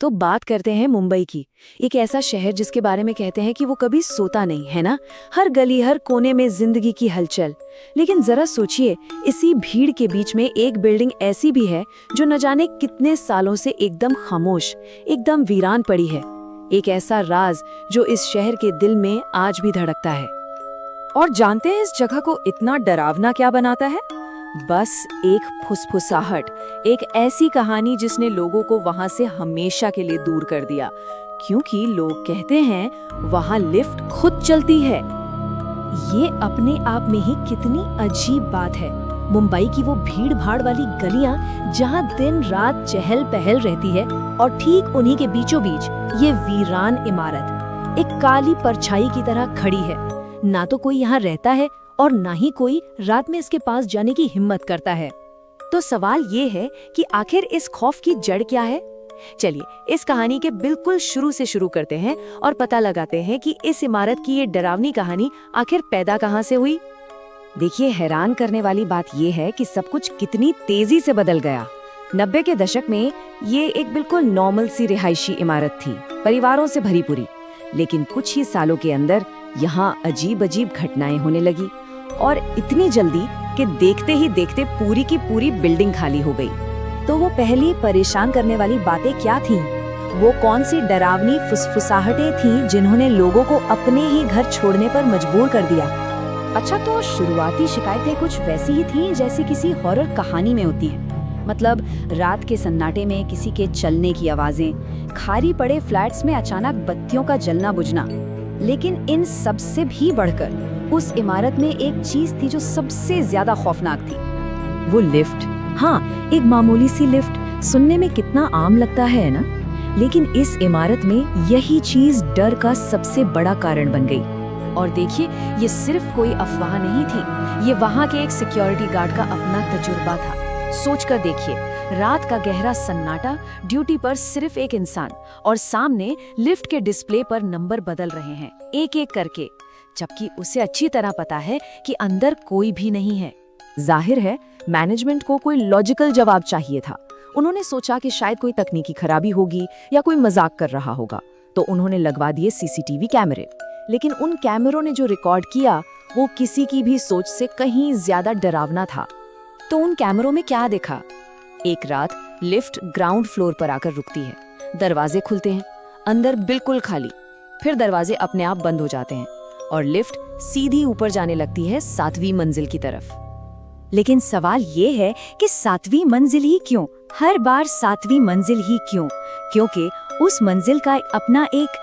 तो बात करते हैं मुंबई की। एक ऐसा शहर जिसके बारे में कहते हैं कि वो कभी सोता नहीं, है ना? हर गली हर कोने में जिंदगी की हलचल। लेकिन जरा सोचिए, इसी भीड़ के बीच में एक बिल्डिंग ऐसी भी है जो न जाने कितने सालों से एकदम खामोश, एकदम वीरान पड़ी है। एक ऐसा राज जो इस शहर के दिल में आज भी धड़कता है। और जानते हैं इस जगह को इतना डरावना क्या बनाता है? बस एक फुसफुसाहट, एक ऐसी कहानी जिसने लोगों को वहां से हमेशा के लिए दूर कर दिया, क्योंकि लोग कहते हैं वहां लिफ्ट खुद चलती है। ये अपने आप में ही कितनी अजीब बात है। मुंबई की वो भीड़ भाड़ वाली गलियां जहां दिन रात चहल पहल रहती है, और ठीक उन्हीं के बीचों बीच ये वीरान इमारत एक काली परछाई की तरह खड़ी है। ना तो कोई यहाँ रहता है और ना ही कोई रात में इसके पास जाने की हिम्मत करता है। तो सवाल ये है कि आखिर इस खौफ की जड़ क्या है? चलिए इस कहानी के बिल्कुल शुरू से शुरू करते हैं और पता लगाते हैं कि इस इमारत की ये डरावनी कहानी आखिर पैदा कहाँ से हुई। देखिए, हैरान करने वाली बात ये है कि सब कुछ कितनी तेजी से बदल गया। 90 के दशक में ये एक बिल्कुल नॉर्मल सी रिहायशी इमारत थी, परिवारों से भरी पूरी। लेकिन कुछ ही सालों के अंदर यहाँ अजीब अजीब घटनाएं होने लगी, और इतनी जल्दी कि देखते ही देखते पूरी की पूरी बिल्डिंग खाली हो गई। तो वो पहली परेशान करने वाली बातें क्या थीं? वो कौन सी डरावनी फुसफुसाहटें थीं जिन्होंने लोगों को अपने ही घर छोड़ने पर मजबूर कर दिया? अच्छा, तो शुरुआती शिकायतें कुछ वैसी ही थीं जैसी किसी हॉरर कहानी में होती हैं। मतलब रात के सन्नाटे में किसी के चलने की आवाजें, खाली पड़े फ्लैट्स में अचानक बत्तियों का जलना बुझना। लेकिन इन सब से भी बढ़कर उस इमारत में एक चीज थी जो सबसे ज्यादा खौफनाक थी, वो लिफ्ट। हाँ, एक मामूली सी लिफ्ट सुनने में कितना आम लगता है ना, लेकिन इस इमारत में यही चीज डर का सबसे बड़ा कारण बन गई। और देखिए, ये सिर्फ कोई अफवाह नहीं थी, ये वहाँ के एक सिक्योरिटी गार्ड का अपना तजुर्बा था। सोच कर देखिए, रात का गहरा सन्नाटा, ड्यूटी पर सिर्फ एक इंसान, और सामने लिफ्ट के डिस्प्ले पर नंबर बदल रहे हैं एक एक करके, जबकि उसे अच्छी तरह पता है कि अंदर कोई भी नहीं है। जाहिर है मैनेजमेंट को कोई लॉजिकल जवाब चाहिए था। उन्होंने सोचा कि शायद कोई तकनीकी खराबी होगी या कोई मजाक कर रहा होगा, तो उन्होंने लगवा दिए सीसीटीवी कैमरे। लेकिन उन कैमरों ने जो रिकॉर्ड किया वो किसी की भी सोच से कहीं ज्यादा डरावना था। तो उन कैमरों में क्या देखा? एक रात लिफ्ट ग्राउंड फ्लोर पर आकर रुकती है, दरवाजे खुलते हैं, अंदर बिल्कुल खाली, फिर दरवाजे अपने आप बंद हो जाते हैं और लिफ्ट सीधी ऊपर जाने लगती है 7वीं मंजिल की तरफ। लेकिन सवाल ये है कि 7वीं मंजिल ही क्यों? हर बार 7वीं मंजिल ही क्यों? क्योंकि उस मंजिल का अपना एक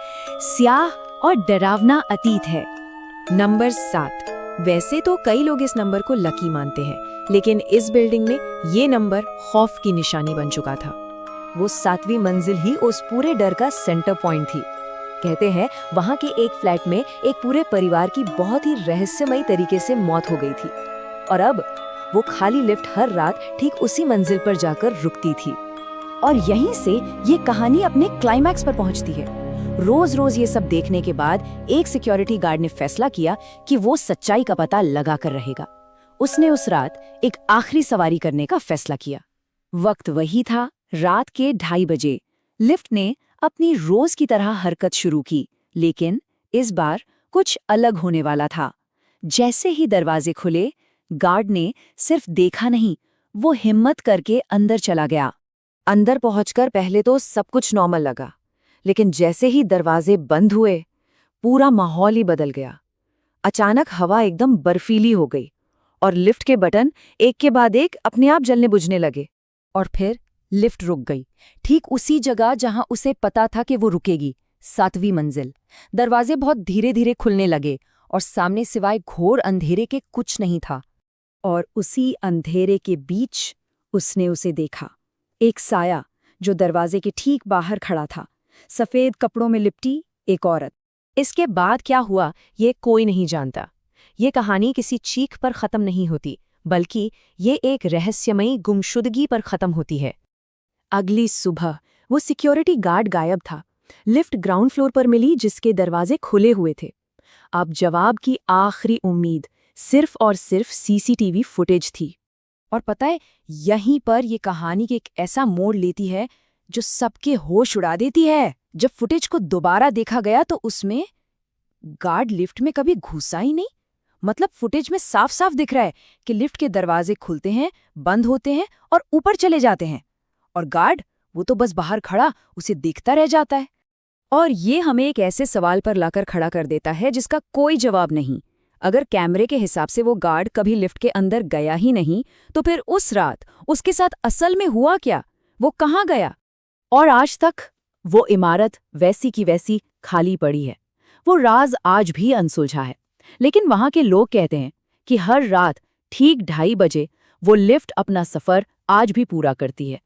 स्याह और डरावना अतीत है। नंबर 7। वैसे तो कई लोग इस नंबर को लकी मानते हैं, लेकिन इस बिल्डिंग में ये नंबर खौफ की निशानी बन चुका था। वो 7वीं मंजिल ही उस पूरे डर का सेंटर पॉइंट थी। कहते हैं वहां के एक फ्लैट में एक पूरे परिवार की बहुत ही रहस्यमयी तरीके से मौत हो गई थी, और अब वो खाली लिफ्ट हर रात ठीक उसी मंजिल पर जाकर रुकती थी। और यहीं से ये कहानी अपने क्लाइमैक्स पर पहुंचती है। रोज रोज ये सब देखने के बाद एक सिक्योरिटी गार्ड ने फैसला किया कि वो सच्चाई का पता लगा कर रहेगा। उसने उस रात एक आखिरी सवारी करने का फैसला किया। वक्त वही था, रात के 2:30 बजे। लिफ्ट ने अपनी रोज की तरह हरकत शुरू की, लेकिन इस बार कुछ अलग होने वाला था। जैसे ही दरवाजे खुले, गार्ड ने सिर्फ देखा नहीं, वो हिम्मत करके अंदर चला गया। अंदर पहुंचकर पहले तो सब कुछ नॉर्मल लगा, लेकिन जैसे ही दरवाजे बंद हुए, पूरा माहौल ही बदल गया। अचानक हवा एकदम बर्फीली हो गई और लिफ्ट के बटन एक के बाद एक अपने आप जलने बुझने लगे। और फिर लिफ्ट रुक गई, ठीक उसी जगह जहां उसे पता था कि वो रुकेगी, 7वीं मंजिल। दरवाजे बहुत धीरे धीरे खुलने लगे और सामने सिवाय घोर अंधेरे के कुछ नहीं था। और उसी अंधेरे के बीच उसने उसे देखा, एक साया जो दरवाजे के ठीक बाहर खड़ा था, सफेद कपड़ों में लिपटी एक औरत। इसके बाद क्या हुआ ये कोई नहीं जानता। ये कहानी किसी चीख पर खत्म नहीं होती, बल्कि ये एक रहस्यमयी गुमशुदगी पर खत्म होती है। अगली सुबह वो सिक्योरिटी गार्ड गायब था। लिफ्ट ग्राउंड फ्लोर पर मिली जिसके दरवाजे खुले हुए थे। अब जवाब की आखिरी उम्मीद सिर्फ और सिर्फ सीसीटीवी फुटेज थी। और पता है, यहीं पर ये कहानी के एक ऐसा मोड़ लेती है जो सबके होश उड़ा देती है। जब फुटेज को दोबारा देखा गया तो उसमें गार्ड लिफ्ट में कभी घुसा ही नहीं। मतलब फुटेज में साफ साफ दिख रहा है कि लिफ्ट के दरवाजे खुलते हैं, बंद होते हैं और ऊपर चले जाते हैं, और गार्ड वो तो बस बाहर खड़ा उसे देखता रह जाता है। और ये हमें एक ऐसे सवाल पर लाकर खड़ा कर देता है जिसका कोई जवाब नहीं। अगर कैमरे के हिसाब से वो गार्ड कभी लिफ्ट के अंदर गया ही नहीं, तो फिर उस रात उसके साथ असल में हुआ क्या? वो कहाँ गया? और आज तक वो इमारत वैसी की वैसी खाली पड़ी है। वो राज आज भी अनसुलझा है। लेकिन वहां के लोग कहते हैं कि हर रात ठीक 2:30 बजे वो लिफ्ट अपना सफर आज भी पूरा करती है।